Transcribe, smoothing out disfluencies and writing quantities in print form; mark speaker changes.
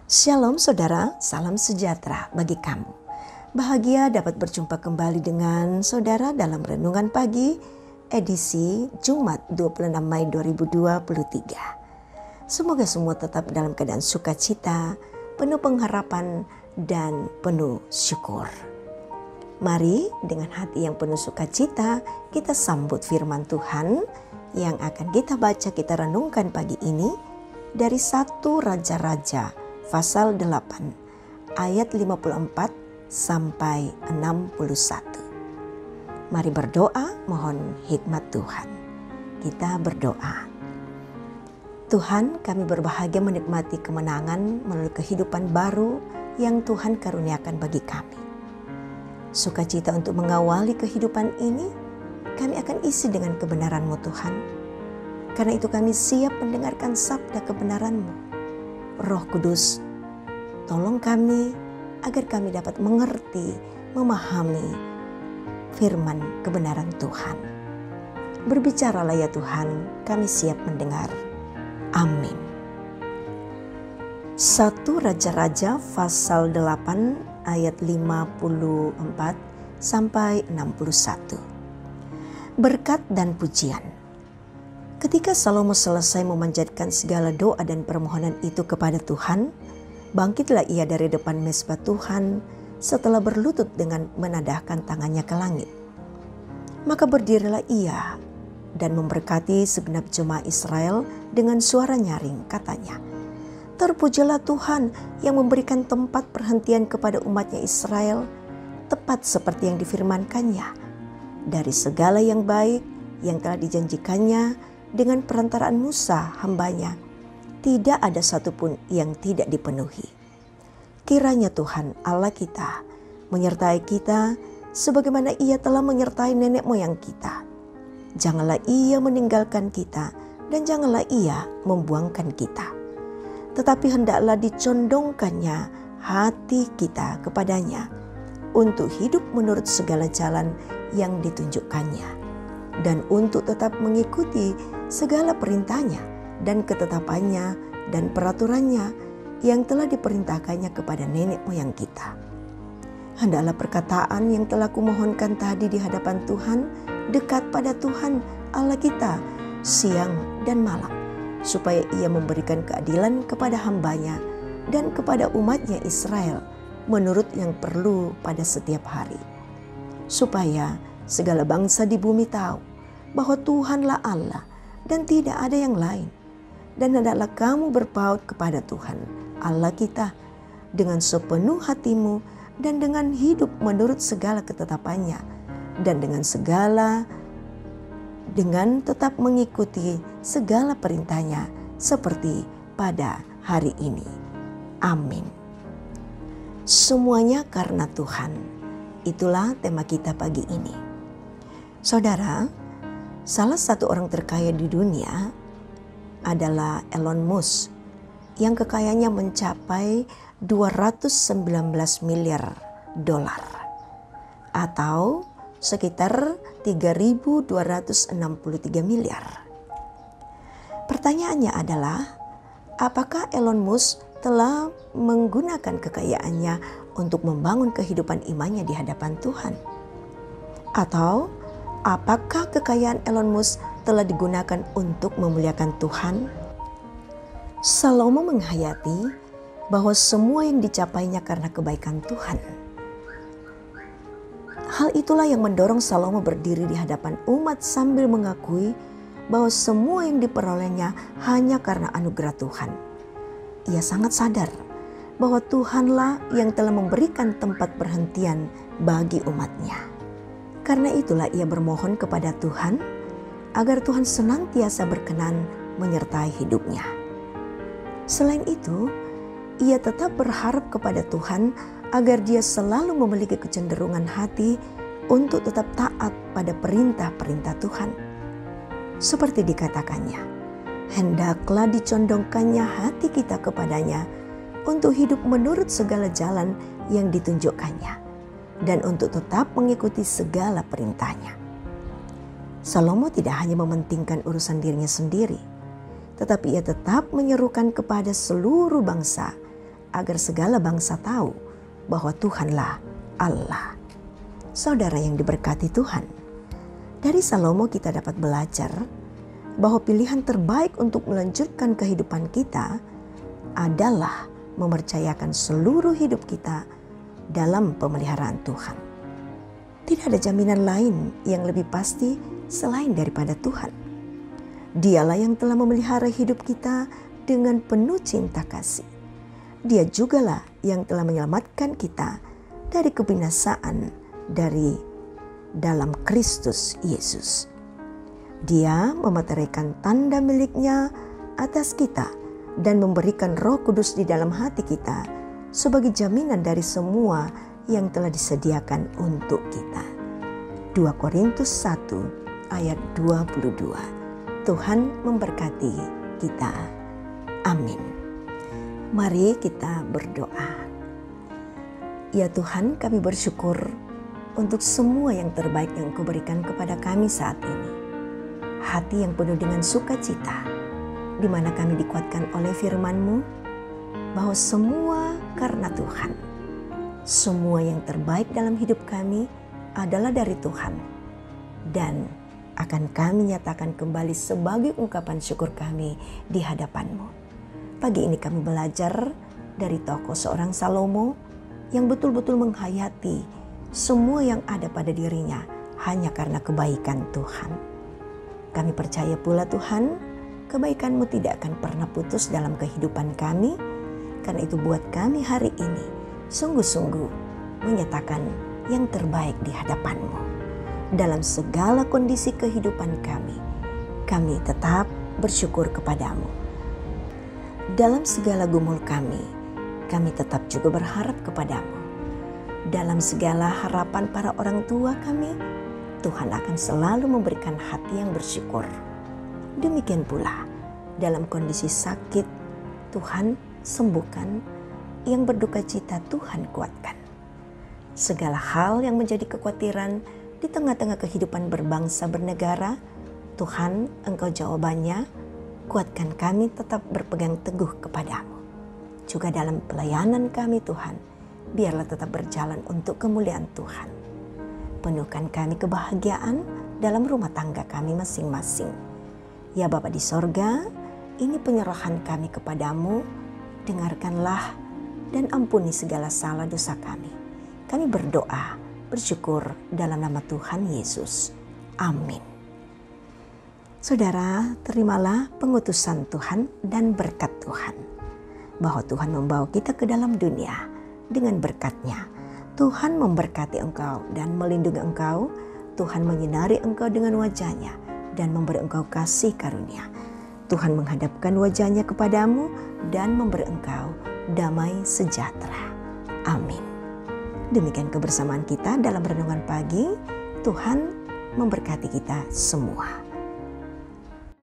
Speaker 1: Shalom saudara, salam sejahtera bagi kamu. Bahagia dapat berjumpa kembali dengan saudara dalam Renungan Pagi edisi Jumat 26 Mei 2023. Semoga semua tetap dalam keadaan sukacita, penuh pengharapan dan penuh syukur. Mari dengan hati yang penuh sukacita kita sambut firman Tuhan yang akan kita baca, kita renungkan pagi ini dari 1 Raja-Raja pasal 8 ayat 54 sampai 61. Mari berdoa, mohon hikmat Tuhan. Kita berdoa. Tuhan, kami berbahagia menikmati kemenangan melalui kehidupan baru yang Tuhan karuniakan bagi kami. Sukacita untuk mengawali kehidupan ini, kami akan isi dengan kebenaran-Mu Tuhan. Karena itu kami siap mendengarkan sabda kebenaran-Mu. Roh Kudus, tolong kami agar kami dapat mengerti, memahami firman kebenaran Tuhan. Berbicaralah ya Tuhan, kami siap mendengar. Amin. 1 Raja-Raja pasal 8 ayat 54 sampai 61. Berkat dan pujian. Ketika Salomo selesai memanjatkan segala doa dan permohonan itu kepada Tuhan, bangkitlah ia dari depan mezbah Tuhan setelah berlutut dengan menadahkan tangannya ke langit. Maka berdirilah ia dan memberkati segenap jemaah Israel dengan suara nyaring, katanya, "Terpujilah Tuhan yang memberikan tempat perhentian kepada umatnya Israel, tepat seperti yang difirmankannya, dari segala yang baik yang telah dijanjikannya dengan perantaraan Musa hambanya, tidak ada satupun yang tidak dipenuhi. Kiranya Tuhan Allah kita menyertai kita sebagaimana Ia telah menyertai nenek moyang kita. Janganlah Ia meninggalkan kita dan janganlah Ia membuangkan kita. Tetapi hendaklah dicondongkannya hati kita kepadanya untuk hidup menurut segala jalan yang ditunjukkannya dan untuk tetap mengikuti segala perintahnya dan ketetapannya dan peraturannya yang telah diperintahkannya kepada nenek moyang kita. Hendaklah perkataan yang telah kumohonkan tadi di hadapan Tuhan dekat pada Tuhan Allah kita siang dan malam, supaya Ia memberikan keadilan kepada hambanya dan kepada umatnya Israel menurut yang perlu pada setiap hari. Supaya segala bangsa di bumi tahu bahwa Tuhanlah Allah dan tidak ada yang lain. Dan hendaklah kamu berpaut kepada Tuhan Allah kita dengan sepenuh hatimu dan dengan hidup menurut segala ketetapannya dan dengan tetap mengikuti segala perintahnya seperti pada hari ini. Amin. Semuanya karena Tuhan. Itulah tema kita pagi ini. Saudara, salah satu orang terkaya di dunia adalah Elon Musk yang kekayaannya mencapai 219 miliar dolar atau sekitar 3.263 miliar. Pertanyaannya adalah, apakah Elon Musk telah menggunakan kekayaannya untuk membangun kehidupan imannya di hadapan Tuhan? Atau apakah kekayaan Elon Musk telah digunakan untuk memuliakan Tuhan? Salomo menghayati bahwa semua yang dicapainya karena kebaikan Tuhan. Hal itulah yang mendorong Salomo berdiri di hadapan umat sambil mengakui bahwa semua yang diperolehnya hanya karena anugerah Tuhan. Ia sangat sadar bahwa Tuhanlah yang telah memberikan tempat perhentian bagi umatnya. Karena itulah ia bermohon kepada Tuhan agar Tuhan senantiasa berkenan menyertai hidupnya. Selain itu, ia tetap berharap kepada Tuhan agar dia selalu memiliki kecenderungan hati untuk tetap taat pada perintah-perintah Tuhan. Seperti dikatakannya, hendaklah dicondongkannya hati kita kepadanya untuk hidup menurut segala jalan yang ditunjukkannya dan untuk tetap mengikuti segala perintahnya. Salomo tidak hanya mementingkan urusan dirinya sendiri, tetapi ia tetap menyerukan kepada seluruh bangsa agar segala bangsa tahu bahwa Tuhanlah Allah. Saudara yang diberkati Tuhan, dari Salomo kita dapat belajar bahwa pilihan terbaik untuk melanjutkan kehidupan kita adalah mempercayakan seluruh hidup kita dalam pemeliharaan Tuhan. Tidak ada jaminan lain yang lebih pasti selain daripada Tuhan. Dialah yang telah memelihara hidup kita dengan penuh cinta kasih. Dia jugalah yang telah menyelamatkan kita dari kebinasaan dari dalam Kristus Yesus. Dia memeteraikan tanda miliknya atas kita dan memberikan Roh Kudus di dalam hati kita sebagai jaminan dari semua yang telah disediakan untuk kita. 2 Korintus 1 ayat 22. Tuhan memberkati kita. Amin. Mari kita berdoa. Ya Tuhan, kami bersyukur untuk semua yang terbaik yang Engkau berikan kepada kami saat ini. Hati yang penuh dengan sukacita, di mana kami dikuatkan oleh firman-Mu, bahwa semua karena Tuhan. Semua yang terbaik dalam hidup kami adalah dari Tuhan. Dan akan kami nyatakan kembali sebagai ungkapan syukur kami di hadapan-Mu. Pagi ini kami belajar dari tokoh seorang Salomo yang betul-betul menghayati semua yang ada pada dirinya hanya karena kebaikan Tuhan. Kami percaya pula Tuhan, kebaikan-Mu tidak akan pernah putus dalam kehidupan kami. Karena itu buat kami hari ini sungguh-sungguh menyatakan yang terbaik di hadapan-Mu. Dalam segala kondisi kehidupan kami tetap bersyukur kepada-Mu. Dalam segala gumul kami tetap juga berharap kepada-Mu. Dalam segala harapan para orang tua kami, Tuhan akan selalu memberikan hati yang bersyukur. Demikian pula dalam kondisi sakit, Tuhan sembuhkan, yang berduka cita Tuhan kuatkan. Segala hal yang menjadi kekhawatiran di tengah-tengah kehidupan berbangsa bernegara, Tuhan Engkau jawabannya, kuatkan kami tetap berpegang teguh kepada-Mu. Juga dalam pelayanan kami Tuhan, biarlah tetap berjalan untuk kemuliaan Tuhan. Penuhkan kami kebahagiaan dalam rumah tangga kami masing-masing. Ya Bapa di sorga, ini penyerahan kami kepada-Mu. Dengarkanlah dan ampuni segala salah dosa kami. Kami berdoa, bersyukur dalam nama Tuhan Yesus. Amin. Saudara, terimalah pengutusan Tuhan dan berkat Tuhan. Bahwa Tuhan membawa kita ke dalam dunia dengan berkat-Nya. Tuhan memberkati engkau dan melindungi engkau. Tuhan menyinari engkau dengan wajah-Nya dan memberi engkau kasih karunia. Tuhan menghadapkan wajah-Nya kepadamu dan memberi engkau damai sejahtera. Amin. Demikian kebersamaan kita dalam renungan pagi. Tuhan memberkati kita semua.